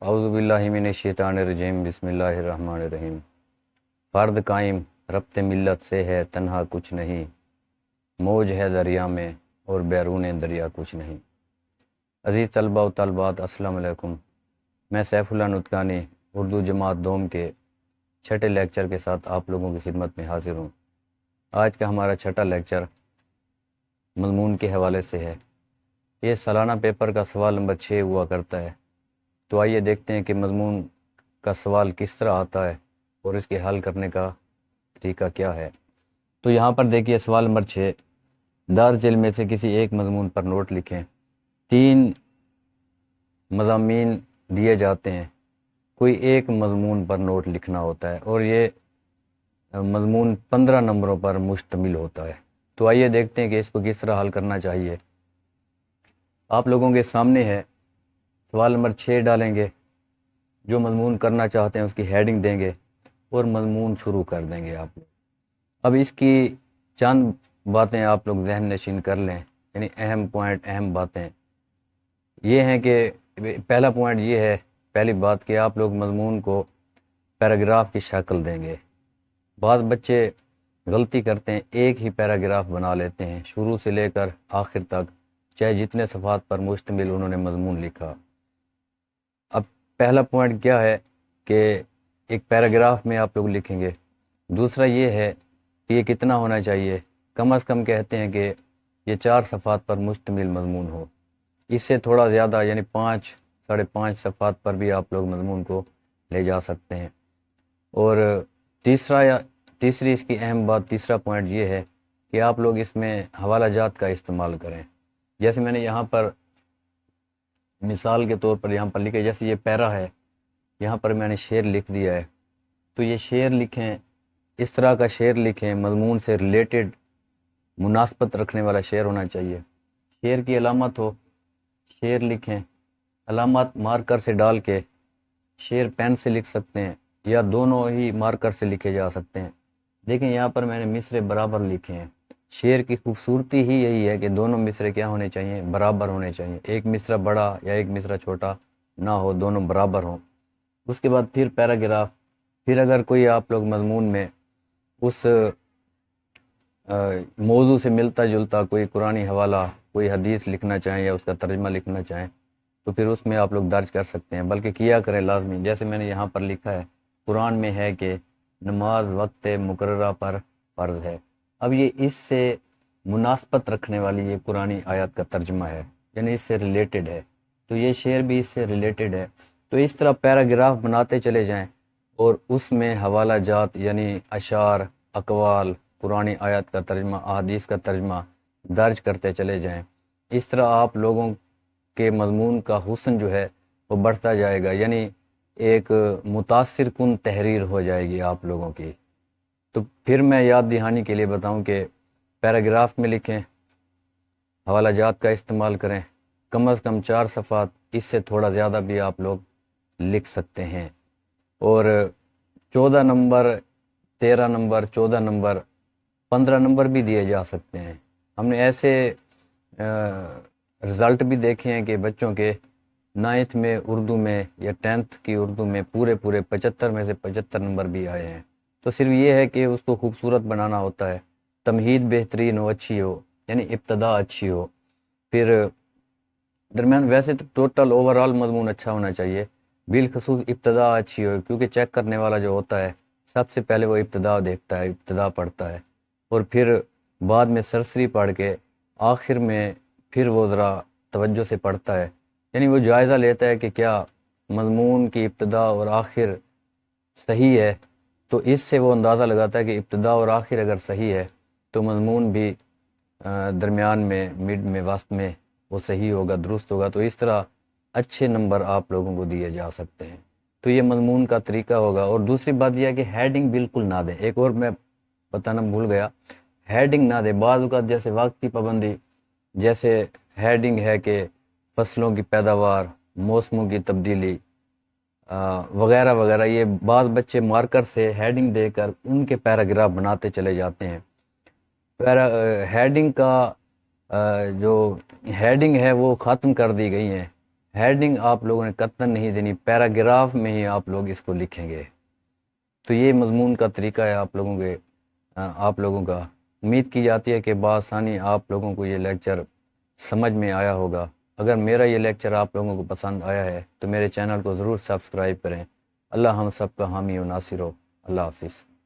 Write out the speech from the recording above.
اعوذ باللہ من الشیطان الرجیم بسم اللہ الرحمن الرحیم۔ فرد قائم ربط ملت سے ہے تنہا کچھ نہیں، موج ہے دریا میں اور بیرون دریا کچھ نہیں۔ عزیز طلباء و طالبات، السلام علیکم۔ میں سیف اللہ نطقانی اردو جماعت دوم کے چھٹے لیکچر کے ساتھ آپ لوگوں کی خدمت میں حاضر ہوں۔ آج کا ہمارا چھٹا لیکچر مضمون کے حوالے سے ہے۔ یہ سالانہ پیپر کا سوال نمبر 6 ہوا کرتا ہے۔ تو آئیے دیکھتے ہیں کہ مضمون کا سوال کس طرح آتا ہے اور اس کے حل کرنے کا طریقہ کیا ہے۔ تو یہاں پر دیکھیے سوال نمبر 6، درج علم میں سے کسی ایک مضمون پر نوٹ لکھیں۔ 3 مضامین دیے جاتے ہیں، کوئی ایک مضمون پر نوٹ لکھنا ہوتا ہے اور یہ مضمون 15 نمبروں پر مشتمل ہوتا ہے۔ تو آئیے دیکھتے ہیں کہ اس کو کس طرح حل کرنا چاہیے۔ آپ لوگوں کے سامنے ہے، سوال نمبر 6 ڈالیں گے، جو مضمون کرنا چاہتے ہیں اس کی ہیڈنگ دیں گے اور مضمون شروع کر دیں گے آپ لوگ۔ اب اس کی چند باتیں آپ لوگ ذہن نشین کر لیں، یعنی اہم پوائنٹ، اہم باتیں یہ ہیں کہ پہلا پوائنٹ یہ ہے، پہلی بات کہ آپ لوگ مضمون کو پیراگراف کی شکل دیں گے۔ بعض بچے غلطی کرتے ہیں، ایک ہی پیراگراف بنا لیتے ہیں شروع سے لے کر آخر تک، چاہے جتنے صفحات پر مشتمل انہوں نے مضمون لکھا۔ اب پہلا پوائنٹ کیا ہے کہ ایک پیراگراف میں آپ لوگ لکھیں گے۔ دوسرا یہ ہے کہ یہ کتنا ہونا چاہیے، کم از کم کہتے ہیں کہ یہ 4 صفحات پر مشتمل مضمون ہو۔ اس سے تھوڑا زیادہ یعنی 5 ساڑھے 5 صفحات پر بھی آپ لوگ مضمون کو لے جا سکتے ہیں۔ اور تیسری اس کی اہم بات، تیسرا پوائنٹ یہ ہے کہ آپ لوگ اس میں حوالہ جات کا استعمال کریں۔ جیسے میں نے یہاں پر مثال کے طور پر یہاں پر لکھے، جیسے یہ پیرا ہے، یہاں پر میں نے شعر لکھ دیا ہے، تو یہ شعر لکھیں، اس طرح کا شعر لکھیں، مضمون سے ریلیٹڈ مناسبت رکھنے والا شعر ہونا چاہیے۔ شعر کی علامت ہو، شعر لکھیں، علامات مارکر سے ڈال کے، شعر پین سے لکھ سکتے ہیں یا دونوں ہی مارکر سے لکھے جا سکتے ہیں۔ لیکن یہاں پر میں نے مصرے برابر لکھے ہیں۔ شعر کی خوبصورتی ہی یہی ہے کہ دونوں مصرے کیا ہونے چاہیے، برابر ہونے چاہیے، ایک مصرع بڑا یا ایک مصرع چھوٹا نہ ہو، دونوں برابر ہوں۔ اس کے بعد پھر پیراگراف، پھر اگر کوئی آپ لوگ مضمون میں اس موضوع سے ملتا جلتا کوئی قرآنی حوالہ، کوئی حدیث لکھنا چاہیں یا اس کا ترجمہ لکھنا چاہیں تو پھر اس میں آپ لوگ درج کر سکتے ہیں، بلکہ کیا کریں لازمی۔ جیسے میں نے یہاں پر لکھا ہے، قرآن میں ہے کہ نماز وقت مقررہ پر فرض ہے۔ اب یہ اس سے مناسبت رکھنے والی یہ قرآنی آیات کا ترجمہ ہے، یعنی اس سے ریلیٹڈ ہے، تو یہ شعر بھی اس سے ریلیٹڈ ہے۔ تو اس طرح پیراگراف بناتے چلے جائیں اور اس میں حوالہ جات یعنی اشعار، اقوال، قرآنی آیات کا ترجمہ، احادیث کا ترجمہ درج کرتے چلے جائیں۔ اس طرح آپ لوگوں کے مضمون کا حسن جو ہے وہ بڑھتا جائے گا، یعنی ایک متاثر کن تحریر ہو جائے گی آپ لوگوں کی۔ تو پھر میں یاد دہانی کے لیے بتاؤں کہ پیراگراف میں لکھیں، حوالہ جات کا استعمال کریں، کم از کم 4 صفحات، اس سے تھوڑا زیادہ بھی آپ لوگ لکھ سکتے ہیں۔ اور 14 نمبر، 13 نمبر، 14 نمبر، 15 نمبر بھی دیے جا سکتے ہیں۔ ہم نے ایسے رزلٹ بھی دیکھے ہیں کہ بچوں کے 9th میں اردو میں یا 10th کی اردو میں پورے 75 میں سے 75 نمبر بھی آئے ہیں۔ تو صرف یہ ہے کہ اس کو خوبصورت بنانا ہوتا ہے، تمہید بہترین ہو، اچھی ہو، یعنی ابتدا اچھی ہو، پھر درمیان، ویسے تو ٹوٹل اوورال مضمون اچھا ہونا چاہیے، بالخصوص ابتدا اچھی ہو، کیونکہ چیک کرنے والا جو ہوتا ہے سب سے پہلے وہ ابتدا دیکھتا ہے، ابتدا پڑھتا ہے، اور پھر بعد میں سرسری پڑھ کے آخر میں پھر وہ ذرا توجہ سے پڑھتا ہے، یعنی وہ جائزہ لیتا ہے کہ کیا مضمون کی ابتدا اور آخر صحیح ہے۔ تو اس سے وہ اندازہ لگاتا ہے کہ ابتدا اور آخر اگر صحیح ہے تو مضمون بھی درمیان میں، مڈ میں، وسط میں وہ صحیح ہوگا، درست ہوگا۔ تو اس طرح اچھے نمبر آپ لوگوں کو دیے جا سکتے ہیں۔ تو یہ مضمون کا طریقہ ہوگا۔ اور دوسری بات یہ ہے کہ ہیڈنگ بالکل نہ دیں۔ ایک اور میں بتانا بھول گیا، ہیڈنگ نہ دیں۔ بعض اوقات جیسے وقت کی پابندی، جیسے ہیڈنگ ہے کہ فصلوں کی پیداوار، موسموں کی تبدیلی وغیرہ وغیرہ، یہ بعض بچے مارکر سے ہیڈنگ دے کر ان کے پیراگراف بناتے چلے جاتے ہیں۔ ہیڈنگ کا جو ہیڈنگ ہے وہ ختم کر دی گئی ہیں۔ ہیڈنگ آپ لوگوں نے قطعاً نہیں دینی، پیراگراف میں ہی آپ لوگ اس کو لکھیں گے۔ تو یہ مضمون کا طریقہ ہے آپ لوگوں کا۔ امید کی جاتی ہے کہ بآسانی آپ لوگوں کو یہ لیکچر سمجھ میں آیا ہوگا۔ اگر میرا یہ لیکچر آپ لوگوں کو پسند آیا ہے تو میرے چینل کو ضرور سبسکرائب کریں۔ اللہ ہم سب کا حامی و ناصر ہو۔ اللہ حافظ۔